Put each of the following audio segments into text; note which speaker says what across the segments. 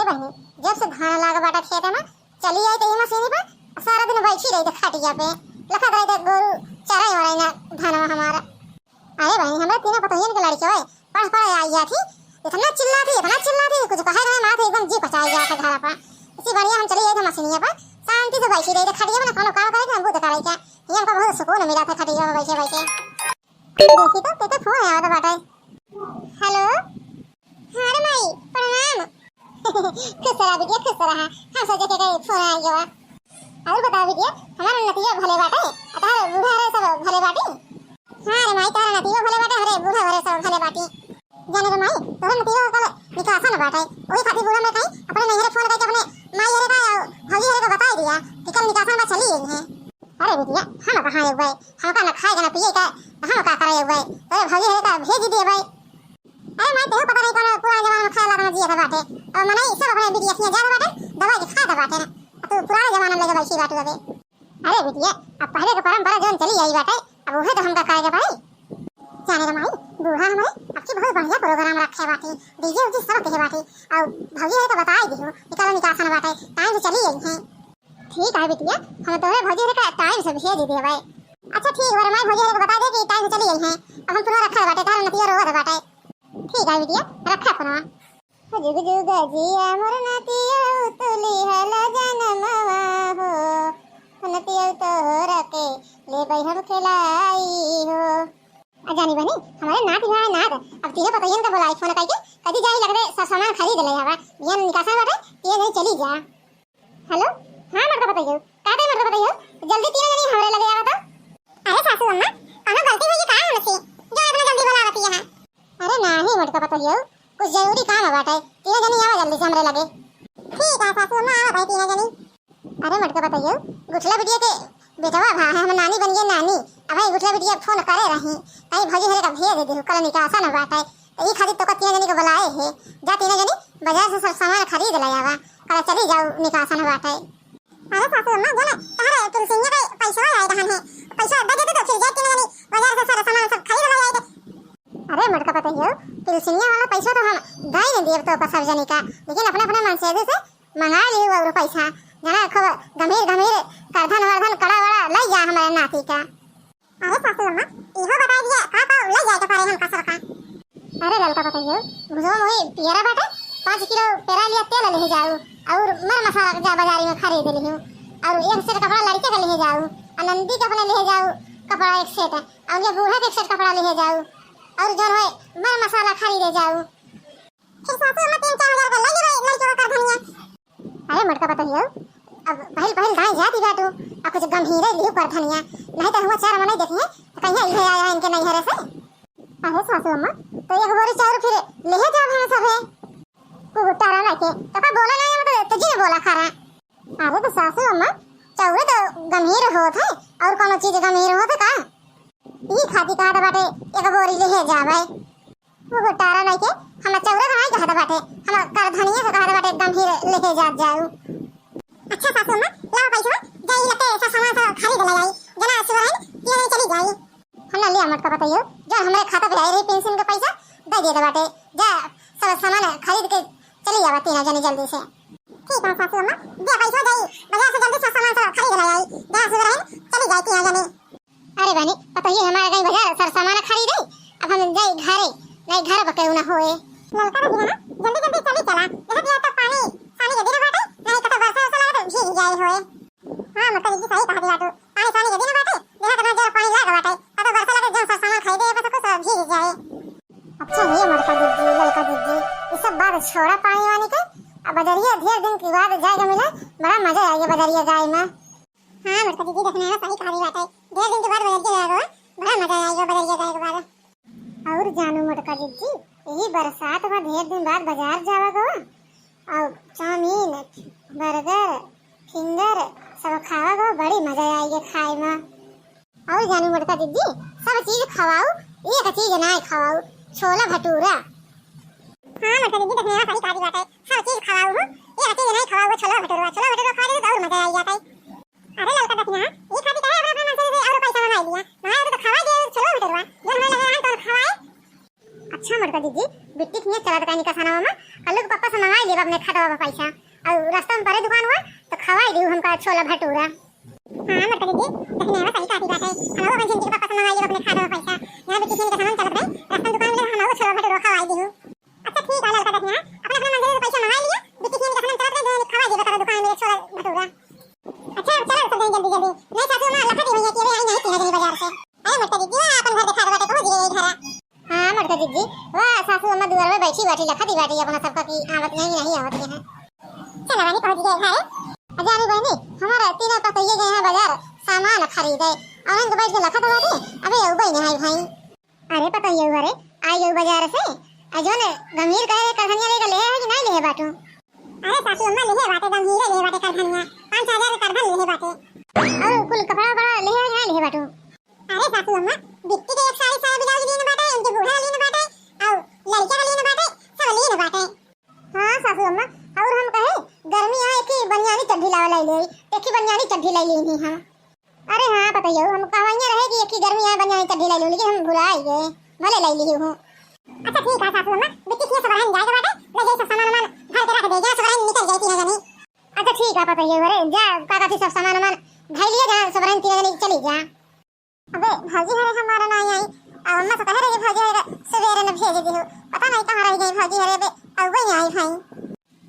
Speaker 1: बहनी जब से धान लागा बाटा खेत में चली आई तो ये मशीनी पर सारा दिन बैठी रही थी खटिया पे लखत रही थे गोरू चराई वराई ना धान हमारा। अरे बहनी हमारे तीनों पतोहियन के लड़के होए पढ़ पढ़ आई जा थी इतना चिल्लाती कुछ कहे रहे माथे एकदम जी पचाई गया था घर पर। इसी बढ़िया हम चली गए थे मशीनिया पर शांति से बैठी रही थी खटिया में कोनो काम करे थे हमको दिखा रही क्या ये हमको बहुत सुकून मिला था खटिया में बैठे बैठे। देखी तो तेरे फोन आया था बाटा। हेलो हाँ रे माई प्रणाम। खुश रहा बिटिया खुश रहा हम सोचे थे कि फोन आ गया। और बता बिटिया हमारा नतिया भले बाटे अतार बूढ़ा रे सब भले बाटी। हाँ रे माई तारा नतिया भले बाटे अरे बूढ़ा रे सब भले बाटी। जाने रे माई तोरा नतिया कल निकासा न बाटे ओही खातिर बूढ़ा में कहीं अपने नैहरे फोन करके अपने माई रे का भौजी रे को बता दिया कि कल निकासा में चली गई है। अरे बिटिया हम कहां है भाई हम का न खाएगा न पिएगा हम का करे भाई अरे भौजी रे का भेज दिए भाई। अरे माई तेरे पता नहीं कौन पुराने जमाने में खाया लगा जिया था बाटे और मने सब अपने बिटिया से जा बाटे दवाई के खा बाटे तू पुराने जमाने में लगे बैठी बाटे अबे। अरे बिटिया अब पहले के परंपरा जोन चली आई बाटे अब वही तो हम का करेगा भाई। जाने रे माई बूढ़ा हमारे आपकी बहुत बढ़िया प्रोग्राम रखे बाटे डीजे उजी सब के बाटे और भौजी रे तो बता ही दियो निकालो निकासन बाटे टाइम से चली गई है। ठीक है बिटिया हम तोरे भौजी रे का टाइम से भेज दिए भाई। अच्छा ठीक है माई भौजी रे को बता दे कि टाइम से चली गई है अब हम पूरा रखा बाटे तार नतिया रोवा बाटे। ठीक है बिटिया रखा फोनवा। जुग जुग जिया मोर नतिया उतली हला जनमवा हो नतिया तोरा के ले भाई हम खिलाई हो। जानी बनी हमारे नात है नात अब तीनों पतोहियन का बोलाई फोन करके कदी जाई लग रहे सब सामान खरीद ले हवा ये निकासा बाटे ये नहीं चली जा। हेलो हां मर्द बताइयो काटे मर्द बताइयो जल्दी तीनों जनी हमरे लगे आवा तो। अरे सासू अम्मा कहां गलती हुई का हमसे जो इतना जल्दी बोलावती है। अरे नहीं मर्द बताइयो कुछ जरूरी काम है बाटे तीनों जनी आवा जल्दी से हमरे लगे। ठीक है सासू अम्मा आवा भाई तीनों जनी। अरे मर्द बताइयो गुठला बिटिया के बेटवा भा है हम नानी बन गए नानी अब भाई गुठला बिटिया फोन करे रही कहीं भौजी हरे का भेज दे कल निकासा न बाटे ई खातिर तो तीनों जनी को बुलाए है जा तीनों जनी बाजार से सब सामान खरीद ले आवा कल चली जाओ निकासा न बाटे। अरे सासू अम्मा जाने तारे तुलसिया का पैसा आया रहन है पैसा दे दे तो फिर जा तीनों जनी बाजार से सारा सामान सब खरीद ले आए। अरे मटका पता है तुलसिया वाला पैसा तो हम दे नहीं दिए तो सब जनी का लेकिन अपने अपने मन से मंगा लियो और पैसा जना खबर गंभीर करधन वर्धन कड़ा वड़ा ले जा हमारे नाती का। अरे सासू अम्मा इहो बता दिया का ले जाए तो पारे हम कसर का। अरे ललका बताइयो मुझे वही पियरा बाटे 5 किलो पेरा लिया तेल ले जाओ और मर मसाला जा बाजारी में खरीद लियो और एक सेट कपड़ा लड़के का ले जाओ आनंदी का अपने ले जाओ कपड़ा एक सेट और ये बूढ़ा का एक सेट कपड़ा ले जाओ और जो है मर मसाला खरीदे जाओ। फिर सासू अम्मा 3-4 हजार का लगे भाई लड़के का धनिया। अरे मटका बताइयो अब पहल दाई जाती बाटू अब कुछ गंभीर लियो पर धनिया नहीं तो हम 4 मने देखे कहीं ये आया इनके नहीं हरे से। अरे सासू अम्मा तो ये बोरी चार फिर ले जा भाई सब है को गुटारा लाके तो का बोला नहीं मतलब तुझे बोला खरा। अरे तो सासू अम्मा चाउरे तो गंभीर होत है और कोनो चीज गंभीर होत का ई खाती का बाटे एक बोरी ले जा भाई वो गुटारा लाके हम चाउरे बनाई कहत बाटे हम कर धनिया से कहत बाटे गंभीर लेके जा जाऊ। अच्छा सासू अम्मा लाओ पैसा जाई लते सब सामान सब खरीद ले आई जना सुबह ये नहीं चली जाई हम ना लिया मटका बताइयो जो हमारे खाता पे आई रही पेंशन का पैसा दे दे बाटे जा सब सामान खरीद के चली जावा तीनों जने जल्दी से। ठीक है सासू अम्मा दे पैसा जाई बाजार से जल्दी सब सामान सब खरीद ले आई जना सुबह चली जाई तीनों जने। अरे बनी बताइए हमारे कहीं बाजार सब सामान खरीदे अब हम जाई घरे नहीं घर बके ना होए ललका भी ना जल्दी जल्दी चली चला जहां दिया तो पानी के दिन बाटे नहीं तो वर्षा वर्षा लगे तो भीग जाए होए। हां मतलब ये सही कहा दिया तो पानी के दिन बाटे जहां का जरा पानी लगा बाटे तो वर्षा लगे जो सामान खरीदे बस कुछ भीग जाए। अच्छा ये मरका दीदी ललका दीदी ये सब बात छोड़ा पानी वानी के अब बदरिया ढेर दिन के बाद जाएगा मिले बड़ा मजा आएगा बदरिया गाय में। हां मरका दीदी देखने में सही कहा दी बाटे ढेर दिन के बाद बदरिया जाएगा बड़ा मजा आएगा बदरिया गाय के बाद। और जानू मरका दीदी यही बरसात में ढेर दिन बाद बाजार जावा और चाउमीन बर्गर फिंगर सब खावा गो बड़ी मजा आएगी खाए में। और जानू मटका दीदी सब चीज खवाओ एक चीज ना खवाओ छोला भटूरा। हां मटका दीदी देखने में सही काजी बात है सब चीज खवाओ हो एक चीज नहीं खवाओ छोला भटूरा खा ले तो और मजा आ जाता है। अरे ललका देखना ये खाती का है अपना मन से और पैसा मंगा लिया ना तो खवा दे छोला भटूरा जो हमें लगे तो खवाए। अच्छा मटका दीदी बिट्टी किने चला का खाना मामा कल को पापा से मंगा ले अपने खाता बा पैसा और रास्ता में परे दुकान हुआ तो खवाई दियो हमका छोला भटूरा। हां मत करिए देखने में सही काटी बात है। हम लोग जिनके पास मंगाइए अपने खा दो पैसा यहां भी किसी का सामान चलत है रास्ता दुकान में हम लोग छोला भटूरा खवाई दियो। अच्छा ठीक है लड़का देखना अपने अपने मंदिर से पैसा मंगा लिया बिकी किसी का सामान चलत है खवाई दियो तारा दुकान में छोला भटूरा। अच्छा चलो सब जल्दी जल्दी नहीं सासू मां लखा दी भैया के आई नहीं 3 दिन बाजार से। अरे मत करिए अपन घर दिखा दो बाटे पहुंच गए घर। हां मत करिए वाह सासू अम्मा दुआर में बैठी बैठी लखा दी बैठी अपना सबका की आवत नहीं आवत है। चलो रानी पहुंच गए घर। अजानी बहनी हमारा तीनों पतैये गए हैं बाजार सामान खरीदे आनंद बैठ के लखा दवाते अबे अब नहीं है भाई। अरे पतैये घरे आई गई बाजार से अजोन गंभीर कह रहे करधनिया लेके ले है कि नहीं ले बाटू। अरे सासू अम्मा ले बाटे गंभीर ले बाटे करधनिया 5000 के करधन ले बाटे और कुल कपड़ा बड़ा ले है कि नहीं ले बाटू। अरे सासू अम्मा बिट्टी के एक साड़ी साड़ी ब्लाउज लेने बाटे इनके बूढ़ा लेने बाटे और लड़का लेने बाटे सब लेने बाटे। हां सासू अम्मा और हम कहे गर्मी आए कि बनियानी चड्ढी लावा ले एक ही बनियानी चड्ढी ले लेनी हम। अरे हां बताइयो हम कहां रहे कि एक ही गर्मी आए बनियानी चड्ढी ले लो लेकिन हम भुला ही गए भले ले ली हूं। अच्छा ठीक है सासू अम्मा बिट्टी के सब रहन जाएगा बाटे ले जाए सब सामान घर के रख देगा सब रहन निकल जाती है जानी। अच्छा ठीक है बताइयो अरे जा काका थी सब सामान घर लिए जा सब रहन 3 जने चली जा। अबे भाजी हरे हमारा ना आई और अम्मा तो कह रही भाजी हरे सवेरे ने भेज दी हो पता नहीं कहां रह गई भाजी हरे बे अब वही आई भाई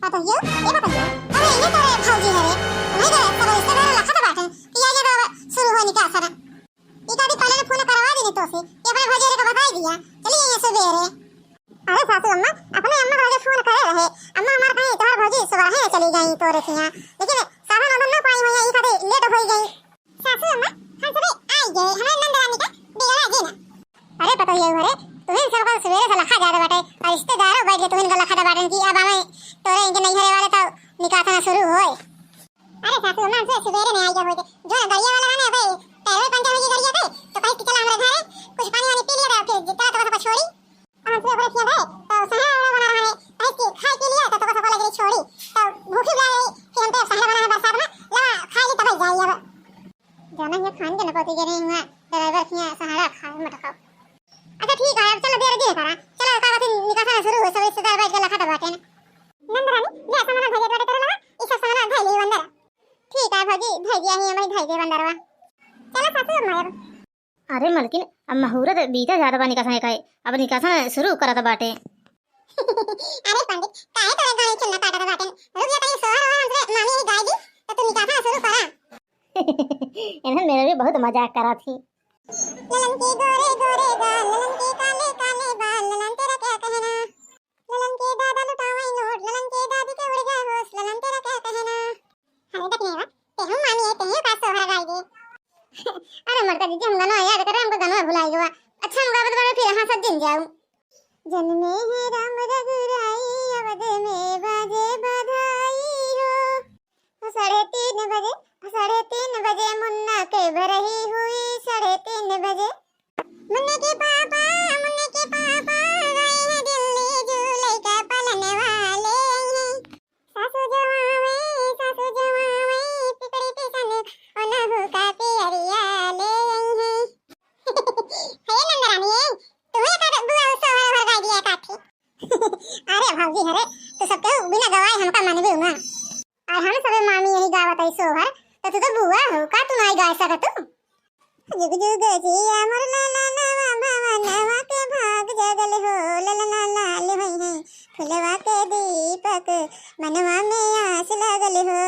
Speaker 1: बताइयो ये बताइयो। अरे ये तो भाजी हरे नहीं तो सब रिश्तेदार लखा बाटे कि ये तो शुरू होने का असर इका भी पहले फोन करवा दी तो से ये अपने भाजी हरे को बता दिया चलिए ये सवेरे। अरे सासू अम्मा अपने अम्मा को फोन करे रहे अम्मा हमार कहीं तोहर भाजी सुबह है चली गई तो रखिया लेकिन साधन अदन ना पाई हुई इका लेट हो गई। सासू अम्मा हम सब आई गए हमारे नंदरानी का बिगड़ा जी ना। अरे बताइए घरे तुम्हें सब का सवेरे से लखा जाता बाटे और रिश्तेदारों बैठ के तुम्हें लखा बाटे कि अब हमें तोरे इनके नहीं घरे वाले तो निकाह ना शुरू होए। अरे सासू अम्मा से सवेरे नहीं आई गए होते जो गड़िया वाला है भाई पैर में पंचर हो गई गड़िया पे तो कहीं चला हमारे घर कुछ पानी वानी पी लिया फिर जितना तो सब छोड़ी हम से ऊपर किया है तो सहारा बना रहा है कहीं खाई पी लिया तो सब लग गई छोड़ी तो भूखी लग गई कि हम तो सहारा बना है बरसात में ला खा ली तब जाई अब जाना ये खान के न पति के नहीं हुआ ड्राइवर किया सहारा खाए मत खाओ। अच्छा ठीक है अब चलो देर दे करा चलो का बात निकाह शुरू हो सब रिश्तेदार बैठ के लखा बाटे नंदरानी ले सामान भेजे बाटे तेरे लगा इस सामान धै ले बंदर। ठीक है भाजी धै दिया ही मैं धै दे बंदरवा चलो सासू अम्मा।
Speaker 2: अरे मलकिन अब मुहूर्त बीता जाता बा निकाह है अब निकाह शुरू करत बाटे।
Speaker 1: अरे पंडित काहे तोरे गाड़ी चलना काटत बाटे रुक जा कहीं सोहर और हमसे मामी ही गाय दी तो तू निकाह शुरू करा।
Speaker 2: इन्हें मेरे भी बहुत मजाक करा थी।
Speaker 1: ललन के गोरे गोरे गाल ललन के काले काले बाल ललन तेरा क्या कहना ललन के दादा लुटावाई नोट ललन के दादी के उड़ गया होश ललन तेरा क्या कहना। हमें तक नहीं हुआ ते हम मामी है ते का सोहर गाय दे। अरे मरता जी हम गाना याद कर हमको गाना भुलाई गया। अच्छा हम गावत बारे फिर हां सब दिन जाऊं जन्मे है राम रघुराई अवध में बाजे बधाई हो 3:30 बजे मुन्ना के भरही हुई 3:30 बजे मुन्ने के पापा गए हैं दिल्ली झूले का पलने वाले हैं सासू जवावे पिपड़ी पिसन और नहु का पियरिया ले हैं। हे नंदरानी तुम्हें का बुआ सोहर भर गाय दिया काठी। अरे भाभी हरे तो सब तो बिना गवाए हमका मन भी हुआ और हम सब मामी यही गावत है सोहर तो तू तो बुआ हो का तू नहीं गा सकत तू जुग जुग जिया मोर लाला नवा भवनवा के भाग जगल हो ललना लाल होई है फुलवा के दीपक मनवा में आस लगल हो।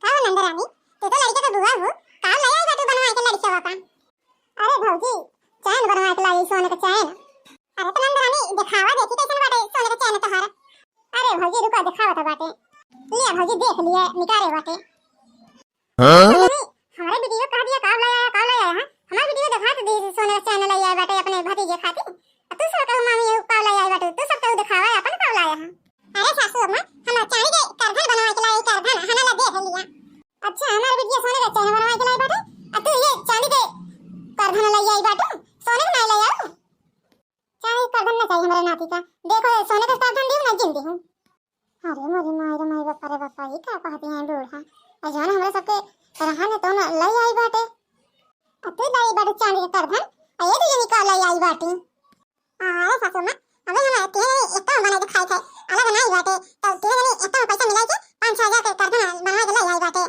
Speaker 1: का नंदरानी तू तो लड़के का बुआ हो का लया का तू बनवा के लड़के बापा। अरे भौजी चैन बनवा के लाई सोने का चैन। अरे तो नंदरानी दिखावा देखी कैसे बाटे सोने का चैन तोहार। अरे भौजी रुको दिखावा तो बाटे लिया भौजी देख लिया निकारे बाटे। हमारे वीडियो कह दिया काव लाया है हमारे वीडियो दिखा तो दी सोने का चैन लाया बाटे अपने भतीजे खातिर तू सब कहो मामी काव लाया बाटे तू सब कहो दिखावा अपन काव लाया है। अरे सासू अम्मा हम चांदी के करधन बनवा के लाई करधन हना ला देख लिया। अच्छा हमारे वीडियो सोने का चैन बनवा के लाई बाटे अब तू ये चांदी के करधन लाया आई बाटे सोने का नहीं लाया चांदी करधन ना चाहिए हमारे नाती का देखो सोने का करधन दी ना जिंदी हूं। अरे मोरी माई बापा रे बापा ये क्या कहते हैं बूढ़ा अजान हमरा सबके रहने तो ना लई आई बाटे अते लई बाटे चांदी के करधन ये तो निकाल लई आई बाटी। अरे सासू मां अबे हम आते हैं एक तो बना के खाई अलग नहीं बाटे तो तीनों जने इतना पैसा मिला के 5-6 हजार के करधन बनवा के ले आई बाटे।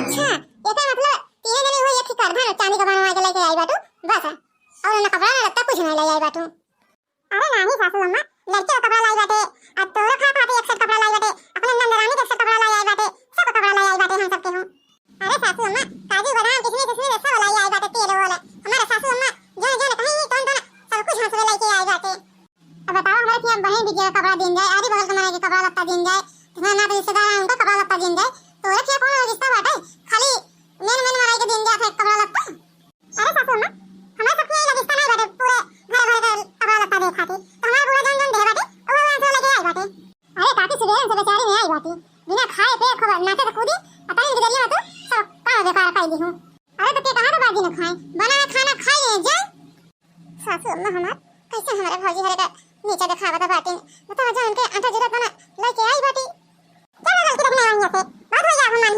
Speaker 1: अच्छा एका मतलब तीनों जने वही एक करधन चांदी का बनवा के लेके आई बाटू बस और ना कपड़ा ना लगता कुछ नहीं ले आई बाटू। अरे नहीं सासू अम्मा लड़के का कपड़ा लाई बाटे अब तोरा खा खाते एक सेट कपड़ा लाई बाटे अपने नंदरानी का सेट कपड़ा लाई आई बाटे सब कपड़ा लाई आई बाटे हम सबके हो। अरे सासू अम्मा काजू बादाम किशमिश सब लाई आई बाटे तेल वाला हमारा सासू अम्मा जो जो कहीं कौन कौन सब कुछ हाथ में लेके आई बाटे। अब बताओ हमारे क्या बहन भी कपड़ा दिन जाए आदि बहन के मने के कपड़ा लत्ता दिन जाए तुम्हारा ना रिश्तेदार है उनका कपड़ा लत्ता दिन जाए तोरा क्या कौन रिश्ता बाटे खाली मेन मेन मराई के दिन जाए कपड़ा लत्ता। अरे सासू अम्मा हमारे सबके ये रिश्ता नहीं बाटे पूरे घर घर का कपड़ा लत्ता दे खाती तो हमारा पूरा जन जन दे बाटे और वो वहां से लेके आई बाटे। अरे काकी सवेरे से बेचारी नहीं आई बाटे बिना खाए पे खबर नाचे तो कूदी पता नहीं गुजरिया तो सब कहां बेकार पाई दी हूं। अरे तो के कहां तो बाजी न खाए बना खाना खाए जाए। सासू अम्मा हमार कैसे हमारे भौजी हरे का नीचे दिखावा था बाटे बताओ जो उनके आटा जरूरत बना लेके आई बाटी क्या गलती रखने आई से बात हो गया हम मान